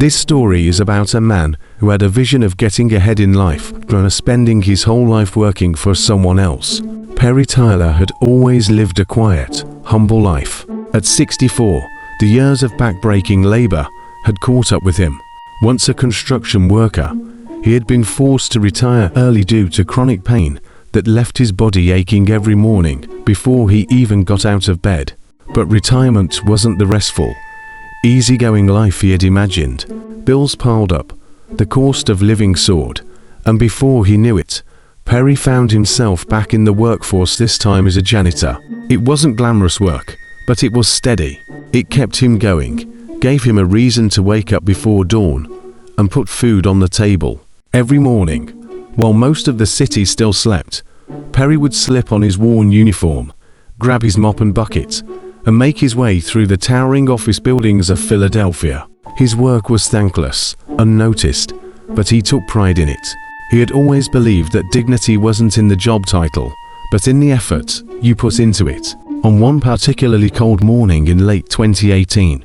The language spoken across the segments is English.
This story is about a man who had a vision of getting ahead in life, rather spending his whole life working for someone else. Perry Tyler had always lived a quiet, humble life. At 64, the years of backbreaking labor had caught up with him. Once a construction worker, he had been forced to retire early due to chronic pain that left his body aching every morning before he even got out of bed. But retirement wasn't the restful, easygoing life he had imagined. Bills piled up, the cost of living soared, and before he knew it, Perry found himself back in the workforce, this time as a janitor. It wasn't glamorous work, but it was steady. It kept him going, gave him a reason to wake up before dawn, and put food on the table. Every morning, while most of the city still slept, Perry would slip on his worn uniform, grab his mop and bucket, and make his way through the towering office buildings of Philadelphia. His work was thankless, unnoticed, but he took pride in it. He had always believed that dignity wasn't in the job title, but in the effort you put into it. On one particularly cold morning in late 2018,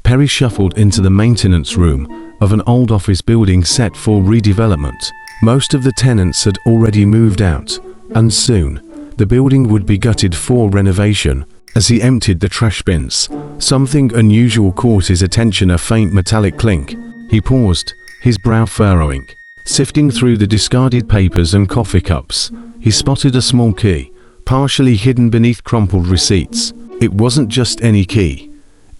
Perry shuffled into the maintenance room of an old office building set for redevelopment. Most of the tenants had already moved out, and soon, the building would be gutted for renovation. As he emptied the trash bins, something unusual caught his attention: a faint metallic clink. He paused, his brow furrowing. Sifting through the discarded papers and coffee cups, he spotted a small key, partially hidden beneath crumpled receipts. It wasn't just any key.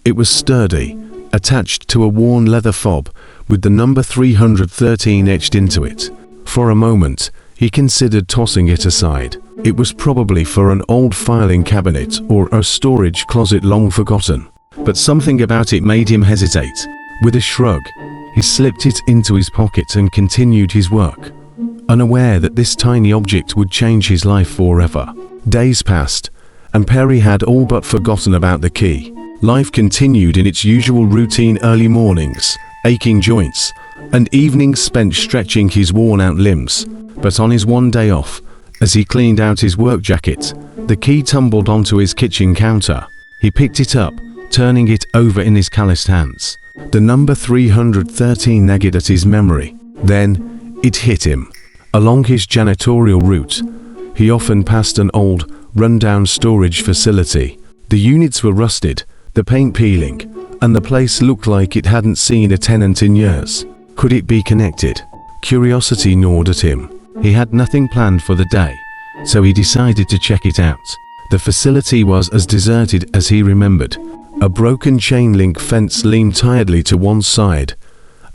It was sturdy, attached to a worn leather fob with the number 313 etched into it. For a moment, he considered tossing it aside. It was probably for an old filing cabinet or a storage closet long forgotten. But something about it made him hesitate. With a shrug, he slipped it into his pocket and continued his work, unaware that this tiny object would change his life forever. Days passed, and Perry had all but forgotten about the key. Life continued in its usual routine: early mornings, aching joints, and evenings spent stretching his worn-out limbs. But on his one day off, as he cleaned out his work jacket, the key tumbled onto his kitchen counter. He picked it up, turning it over in his calloused hands. The number 313 nagged at his memory. Then, it hit him. Along his janitorial route, he often passed an old, run-down storage facility. The units were rusted, the paint peeling, and the place looked like it hadn't seen a tenant in years. Could it be connected? Curiosity gnawed at him. He had nothing planned for the day, so he decided to check it out. The facility was as deserted as he remembered. A broken chain-link fence leaned tiredly to one side,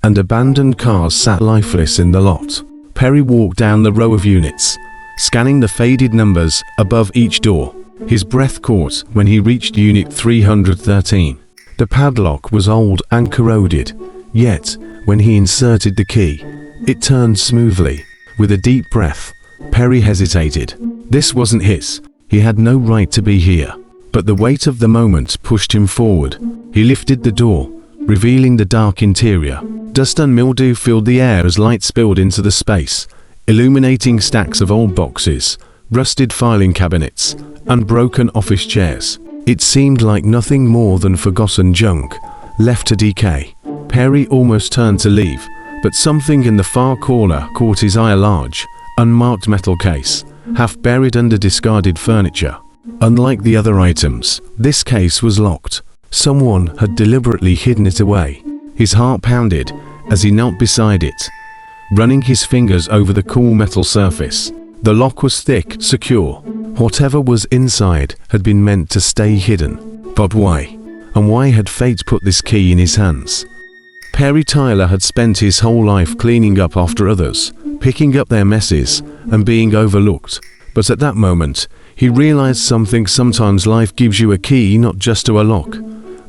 and abandoned cars sat lifeless in the lot. Perry walked down the row of units, scanning the faded numbers above each door. His breath caught when he reached Unit 313. The padlock was old and corroded, yet, when he inserted the key, it turned smoothly. With a deep breath, Perry hesitated. This wasn't his. He had no right to be here. But the weight of the moment pushed him forward. He lifted the door, revealing the dark interior. Dust and mildew filled the air as light spilled into the space, illuminating stacks of old boxes, rusted filing cabinets, and broken office chairs. It seemed like nothing more than forgotten junk, left to decay. Perry almost turned to leave, but something in the far corner caught his eye: a large, unmarked metal case, half buried under discarded furniture. Unlike the other items, this case was locked. Someone had deliberately hidden it away. His heart pounded as he knelt beside it, running his fingers over the cool metal surface. The lock was thick, secure. Whatever was inside had been meant to stay hidden. But why? And why had fate put this key in his hands? Perry Tyler had spent his whole life cleaning up after others, picking up their messes, and being overlooked. But at that moment, he realized something. Sometimes life gives you a key not just to a lock,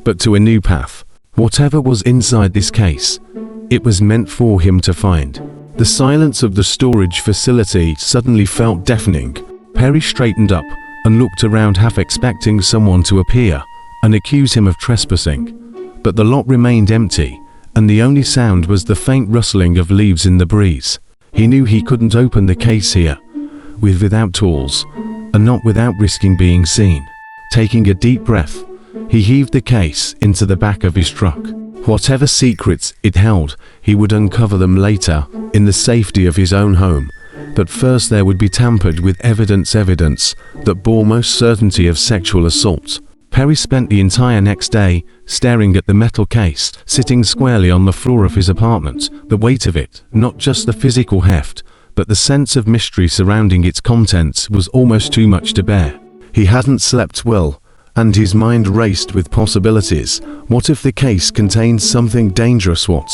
but to a new path. Whatever was inside this case, it was meant for him to find. The silence of the storage facility suddenly felt deafening. Perry straightened up and looked around, half expecting someone to appear and accuse him of trespassing. But the lot remained empty, and the only sound was the faint rustling of leaves in the breeze. He knew he couldn't open the case here, without tools, and not without risking being seen. Taking a deep breath, he heaved the case into the back of his truck. Whatever secrets it held, he would uncover them later, in the safety of his own home. But first there would be tampered with evidence that bore most certainty of sexual assault. Perry spent the entire next day staring at the metal case sitting squarely on the floor of his apartment. The weight of it, not just the physical heft, but the sense of mystery surrounding its contents, was almost too much to bear. He hadn't slept well, and his mind raced with possibilities. What if the case contained something dangerous? What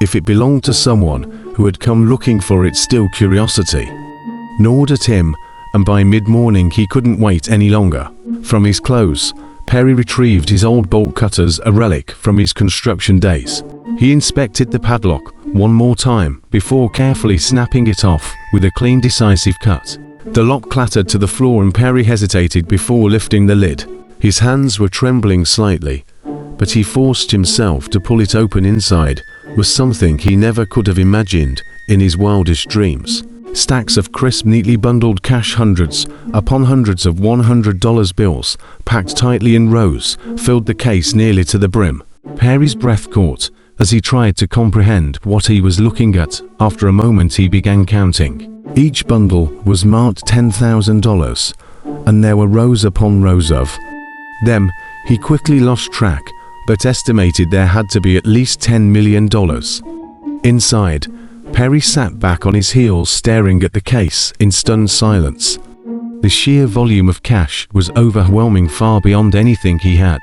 if it belonged to someone who had come looking for its still curiosity? Gnawed at him, and by mid-morning he couldn't wait any longer. From his clothes, Perry retrieved his old bolt cutters, a relic from his construction days. He inspected the padlock one more time before carefully snapping it off with a clean, decisive cut. The lock clattered to the floor and Perry hesitated before lifting the lid. His hands were trembling slightly, but he forced himself to pull it open. Inside was something he never could have imagined in his wildest dreams. Stacks of crisp, neatly bundled cash, hundreds upon hundreds of $100 bills, packed tightly in rows, filled the case nearly to the brim. Perry's breath caught as he tried to comprehend what he was looking at. After a moment he began counting. Each bundle was marked $10,000, and there were rows upon rows of them. He quickly lost track, but estimated there had to be at least $10 million. Inside, Perry sat back on his heels staring at the case in stunned silence. The sheer volume of cash was overwhelming, far beyond anything he had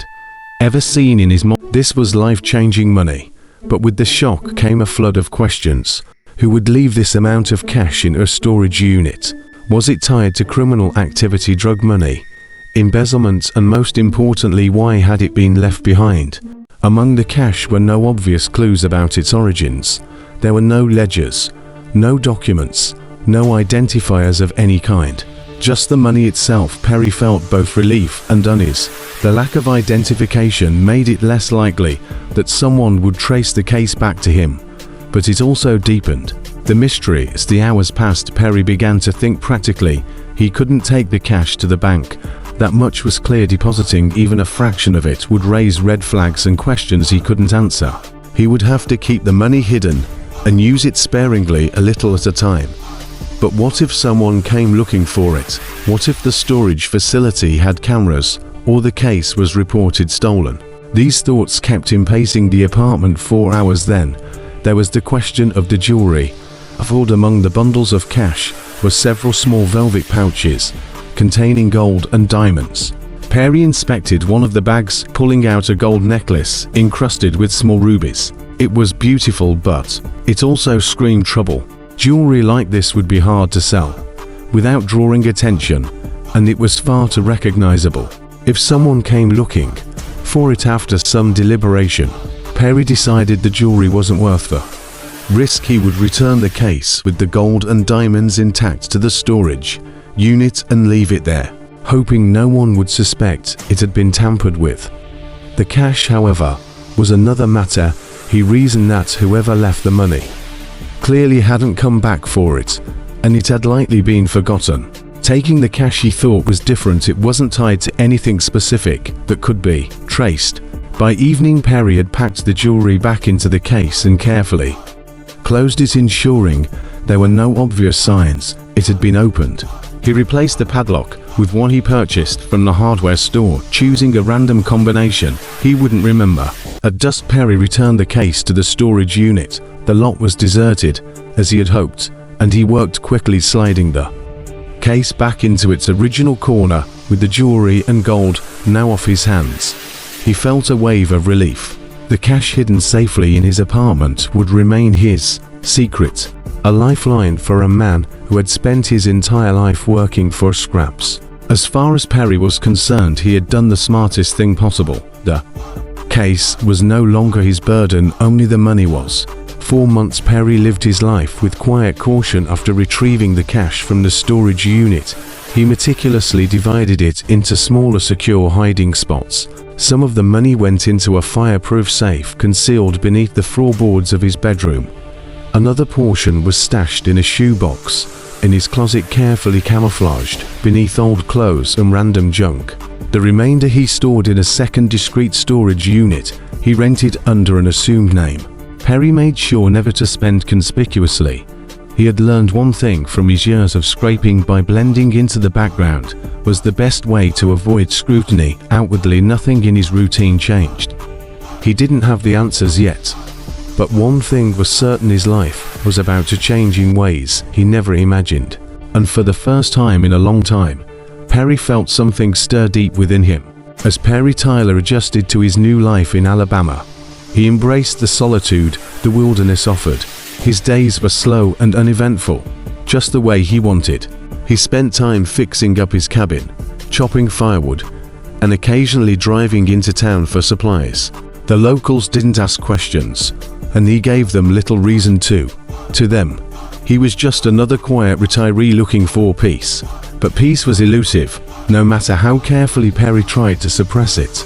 ever seen in his mind. This was life-changing money, but with the shock came a flood of questions. Who would leave this amount of cash in a storage unit? Was it tied to criminal activity, drug money, embezzlement, and most importantly, why had it been left behind? Among the cash were no obvious clues about its origins. There were no ledgers, no documents, no identifiers of any kind. Just the money itself. Perry felt both relief and unease. The lack of identification made it less likely that someone would trace the case back to him, but it also deepened the mystery. As the hours passed, Perry began to think practically. He couldn't take the cash to the bank. That much was clear. Depositing even a fraction of it would raise red flags and questions he couldn't answer. He would have to keep the money hidden and use it sparingly, a little at a time. But what if someone came looking for it? What if the storage facility had cameras, or the case was reported stolen? These thoughts kept him pacing the apartment for hours. Then there was the question of the jewelry. Found among the bundles of cash were several small velvet pouches containing gold and diamonds. Perry inspected one of the bags, pulling out a gold necklace encrusted with small rubies. It was beautiful, but it also screamed trouble. Jewelry like this would be hard to sell without drawing attention, and it was far too recognizable. If someone came looking for it after some deliberation, Perry decided the jewelry wasn't worth the risk. He would return the case with the gold and diamonds intact to the storage unit and leave it there, hoping no one would suspect it had been tampered with. The cash, however, was another matter. He reasoned that whoever left the money clearly hadn't come back for it, and it had likely been forgotten. Taking the cash, he thought, was different. It wasn't tied to anything specific that could be traced. By evening, Perry had packed the jewelry back into the case and carefully closed it, ensuring there were no obvious signs it had been opened. He replaced the padlock with one he purchased from the hardware store, choosing a random combination he wouldn't remember. At dusk, Perry returned the case to the storage unit. The lot was deserted, as he had hoped, and he worked quickly, sliding the case back into its original corner with the jewelry and gold now off his hands. He felt a wave of relief. The cash hidden safely in his apartment would remain his secret, a lifeline for a man who had spent his entire life working for scraps. As far as Perry was concerned, he had done the smartest thing possible. The case was no longer his burden, only the money was. 4 months Perry lived his life with quiet caution. After retrieving the cash from the storage unit, he meticulously divided it into smaller, secure hiding spots. Some of the money went into a fireproof safe concealed beneath the floorboards of his bedroom. Another portion was stashed in a shoebox in his closet, carefully camouflaged beneath old clothes and random junk. The remainder he stored in a second discreet storage unit He rented under an assumed name. Perry made sure never to spend conspicuously. He had learned one thing from his years of scraping: by blending into the background was the best way to avoid scrutiny. Outwardly, nothing in his routine changed. He didn't have the answers yet, but one thing was certain: his life was about to change in ways he never imagined. And for the first time in a long time, Perry felt something stir deep within him. As Perry Tyler adjusted to his new life in Alabama, he embraced the solitude the wilderness offered. His days were slow and uneventful, just the way he wanted. He spent time fixing up his cabin, chopping firewood, and occasionally driving into town for supplies. The locals didn't ask questions, and he gave them little reason to. To them, he was just another quiet retiree looking for peace. But peace was elusive, no matter how carefully Perry tried to suppress it.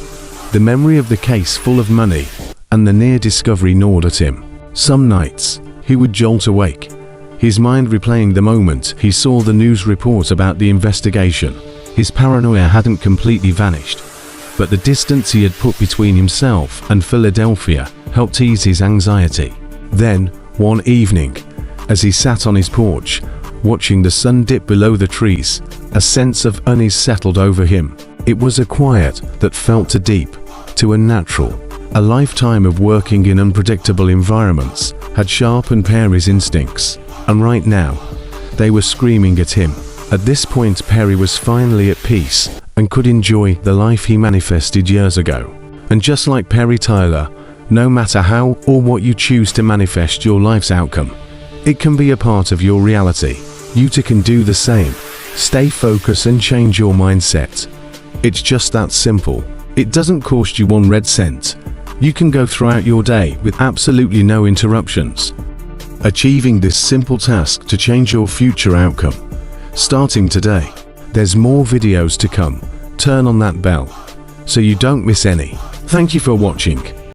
The memory of the case full of money and the near discovery gnawed at him. Some nights, he would jolt awake, his mind replaying the moment he saw the news report about the investigation. His paranoia hadn't completely vanished, but the distance he had put between himself and Philadelphia helped ease his anxiety. Then, one evening, as he sat on his porch, watching the sun dip below the trees, a sense of unease settled over him. It was a quiet that felt too deep, too unnatural. A lifetime of working in unpredictable environments had sharpened Perry's instincts, and right now, they were screaming at him. At this point, Perry was finally at peace and could enjoy the life he manifested years ago. And just like Perry Tyler, no matter how or what you choose to manifest your life's outcome, it can be a part of your reality. You too can do the same. Stay focused and change your mindset. It's just that simple. It doesn't cost you one red cent. You can go throughout your day with absolutely no interruptions, achieving this simple task to change your future outcome. Starting today, there's more videos to come. Turn on that bell so you don't miss any. Thank you for watching.